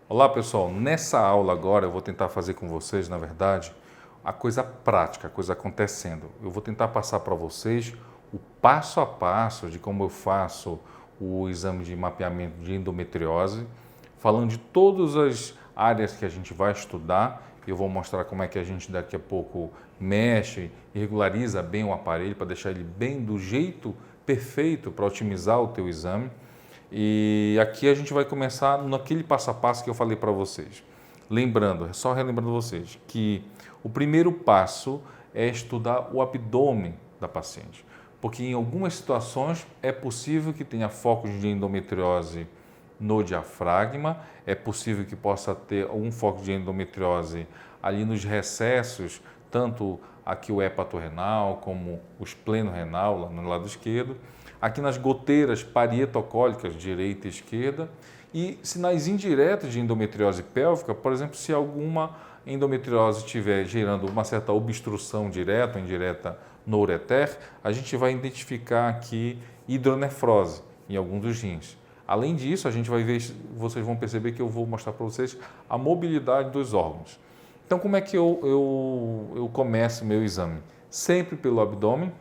Olá pessoal, nessa aula agora eu vou tentar fazer com vocês, na verdade, a coisa prática, a coisa acontecendo. Eu vou tentar passar para vocês o passo a passo de como eu faço o exame de mapeamento de endometriose, falando de todas as áreas que a gente vai estudar. Eu vou mostrar como é que a gente daqui a pouco mexe e regulariza bem o aparelho para deixar ele bem do jeito perfeito para otimizar o teu exame. E aqui a gente vai começar naquele passo a passo que eu falei para vocês. Lembrando, só relembrando vocês, que o primeiro passo é estudar o abdômen da paciente, porque em algumas situações é possível que tenha focos de endometriose no diafragma, é possível que possa ter algum foco de endometriose ali nos recessos, tanto aqui o hepatorrenal como o espleno renal, lá no lado esquerdo, aqui nas goteiras parietocólicas, direita e esquerda, e sinais indiretos de endometriose pélvica, por exemplo, se alguma endometriose estiver gerando uma certa obstrução direta ou indireta no ureter, a gente vai identificar aqui hidronefrose em algum dos rins. Além disso, a gente vai ver, vocês vão perceber que eu vou mostrar para vocês a mobilidade dos órgãos. Então, como é que eu começo meu exame? Sempre pelo abdômen.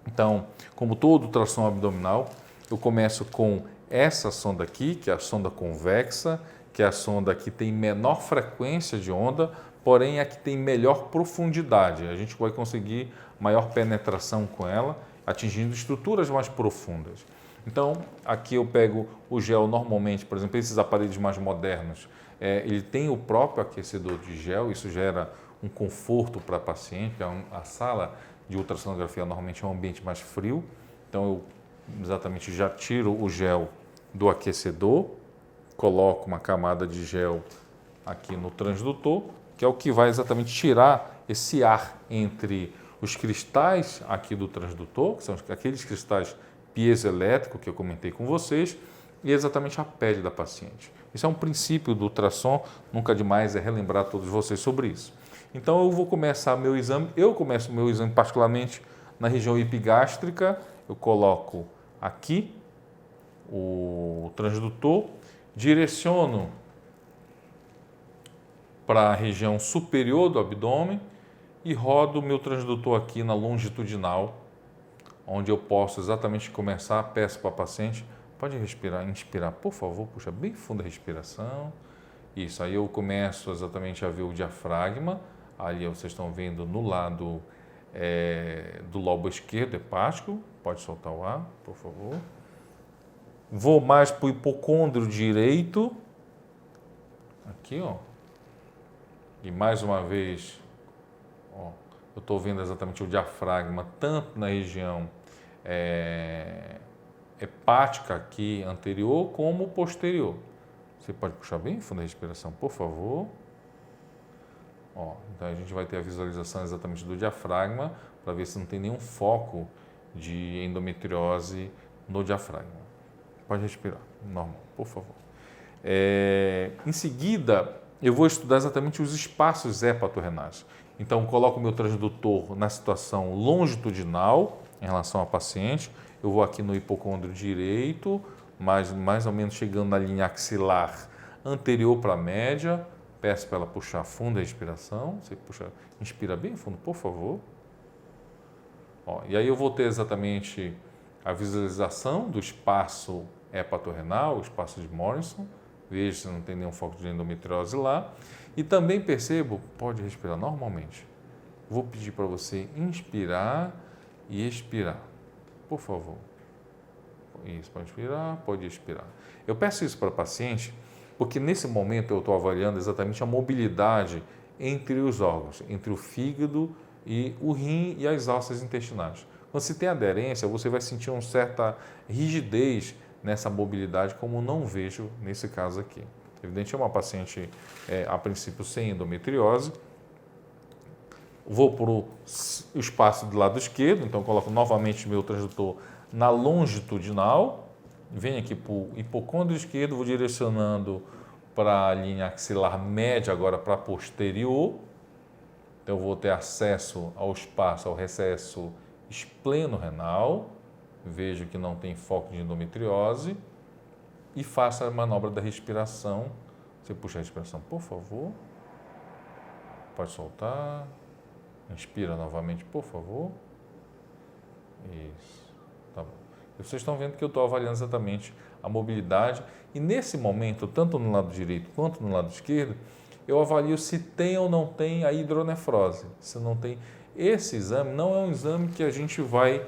Então, como todo ultrassom abdominal, eu começo com essa sonda aqui, que é a sonda convexa, que é a sonda que tem menor frequência de onda, porém a que tem melhor profundidade. A gente vai conseguir maior penetração com ela, atingindo estruturas mais profundas. Então, aqui eu pego o gel normalmente, por exemplo, esses aparelhos mais modernos, ele tem o próprio aquecedor de gel, isso gera um conforto para a paciente, a sala de ultrassonografia normalmente é um ambiente mais frio, então eu exatamente já tiro o gel do aquecedor, coloco uma camada de gel aqui no transdutor, que é o que vai exatamente tirar esse ar entre os cristais aqui do transdutor, que são aqueles cristais piezoelétricos que eu comentei com vocês, e exatamente a pele da paciente. Isso é um princípio do ultrassom, nunca demais é relembrar todos vocês sobre isso. Então eu vou começar meu exame, eu começo meu exame particularmente na região epigástrica, eu coloco aqui o transdutor, direciono para a região superior do abdômen e rodo o meu transdutor aqui na longitudinal, onde eu posso exatamente começar, peço para a paciente, pode respirar, inspirar, por favor, puxa bem fundo a respiração. Isso, aí eu começo exatamente a ver o diafragma, ali vocês estão vendo no lado do lobo esquerdo hepático, pode soltar o ar, por favor. Vou mais para o hipocôndrio direito, aqui ó, e mais uma vez, ó, eu estou vendo exatamente o diafragma, tanto na região hepática aqui anterior, como posterior. Você pode puxar bem fundo a respiração, por favor. Ó, então a gente vai ter a visualização exatamente do diafragma, para ver se não tem nenhum foco de endometriose no diafragma. Pode respirar, normal, por favor. Em seguida, eu vou estudar exatamente os espaços hepatorrenais. Então, coloco o meu transdutor na situação longitudinal em relação à paciente. Eu vou aqui no hipocôndrio direito, mais ou menos chegando na linha axilar anterior para a média. Peço para ela puxar fundo a respiração. Você puxa, inspira bem fundo, por favor. Ó, e aí eu vou ter exatamente a visualização do espaço hepatorrenal, o espaço de Morrison. Veja se não tem nenhum foco de endometriose lá. E também percebo, pode respirar normalmente. Vou pedir para você inspirar e expirar. Por favor. Isso, pode inspirar, pode expirar. Eu peço isso para o paciente porque nesse momento eu estou avaliando exatamente a mobilidade entre os órgãos, entre o fígado e o rim e as alças intestinais. Quando se tem aderência, você vai sentir uma certa rigidez nessa mobilidade, como não vejo nesse caso aqui. Evidente, é uma paciente, a princípio, sem endometriose. Vou para o espaço do lado esquerdo, então coloco novamente meu transdutor na longitudinal, venho aqui para o hipocôndrio esquerdo, vou direcionando para a linha axilar média, agora para a posterior. Então, eu vou ter acesso ao espaço, ao recesso espleno-renal, vejo que não tem foco de endometriose e faço a manobra da respiração Você puxa a respiração, por favor. Pode soltar. Inspira novamente, por favor. Isso. Tá bom. E vocês estão vendo que eu estou avaliando exatamente a mobilidade. E nesse momento, tanto no lado direito quanto no lado esquerdo, eu avalio se tem ou não tem a hidronefrose. Se não tem. Esse exame não é um exame que a gente vai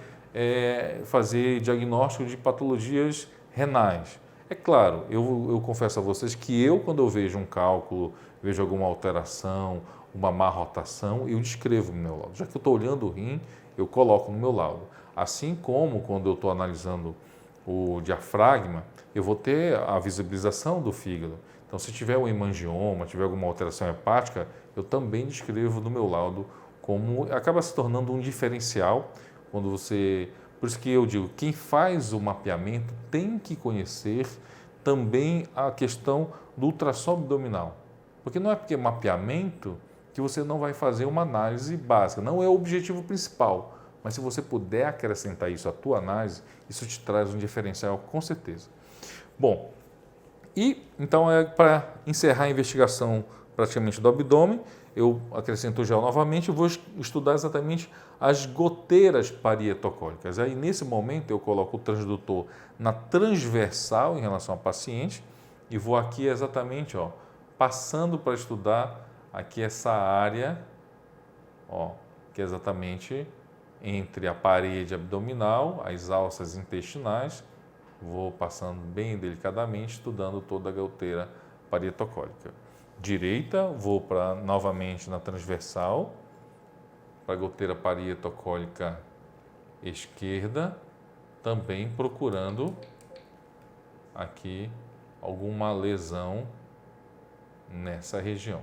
fazer diagnóstico de patologias renais. É claro, eu confesso a vocês que quando eu vejo um cálculo, vejo alguma alteração, uma má rotação, eu descrevo no meu laudo. Já que eu estou olhando o rim, eu coloco no meu laudo. Assim como quando eu estou analisando o diafragma, eu vou ter a visibilização do fígado. Então, se tiver um hemangioma, tiver alguma alteração hepática, eu também descrevo no meu laudo como acaba se tornando um diferencial quando você. Por isso que eu digo, quem faz o mapeamento tem que conhecer também a questão do ultrassom abdominal. Porque não é porque é mapeamento que você não vai fazer uma análise básica. Não é o objetivo principal. Mas se você puder acrescentar isso à tua análise, isso te traz um diferencial com certeza. Bom, e então para encerrar a investigação praticamente do abdômen, eu acrescento o gel novamente e vou estudar exatamente as goteiras parietocólicas. Aí nesse momento eu coloco o transdutor na transversal em relação ao paciente e vou aqui exatamente, passando para estudar aqui essa área, que é exatamente entre a parede abdominal, as alças intestinais. Vou passando bem delicadamente, estudando toda a goteira parietocólica. Direita, vou novamente na transversal, para a goteira parietocólica esquerda, também procurando aqui alguma lesão nessa região.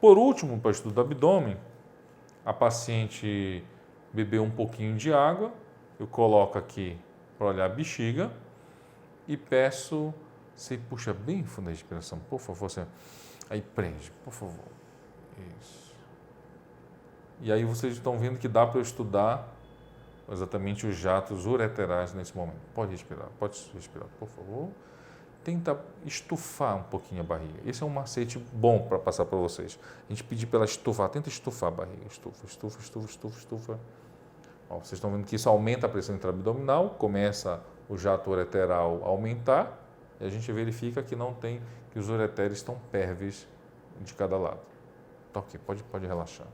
Por último, para o estudo do abdômen, a paciente bebeu um pouquinho de água, eu coloco aqui para olhar a bexiga e peço, você puxa bem fundo a respiração, por favor, você, aí prende, por favor, isso. E aí vocês estão vendo que dá para eu estudar exatamente os jatos ureterais nesse momento. Pode respirar, por favor. Tenta estufar um pouquinho a barriga. Esse é um macete bom para passar para vocês. A gente pedir para ela estufar, tenta estufar a barriga, estufa. Vocês estão vendo que isso aumenta a pressão intraabdominal, começa o jato ureteral a aumentar e a gente verifica que não tem, que os ureteres estão pérvios de cada lado. Tá ok, pode relaxar.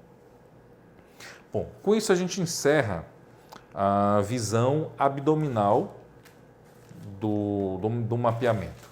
Bom, com isso a gente encerra a visão abdominal do mapeamento.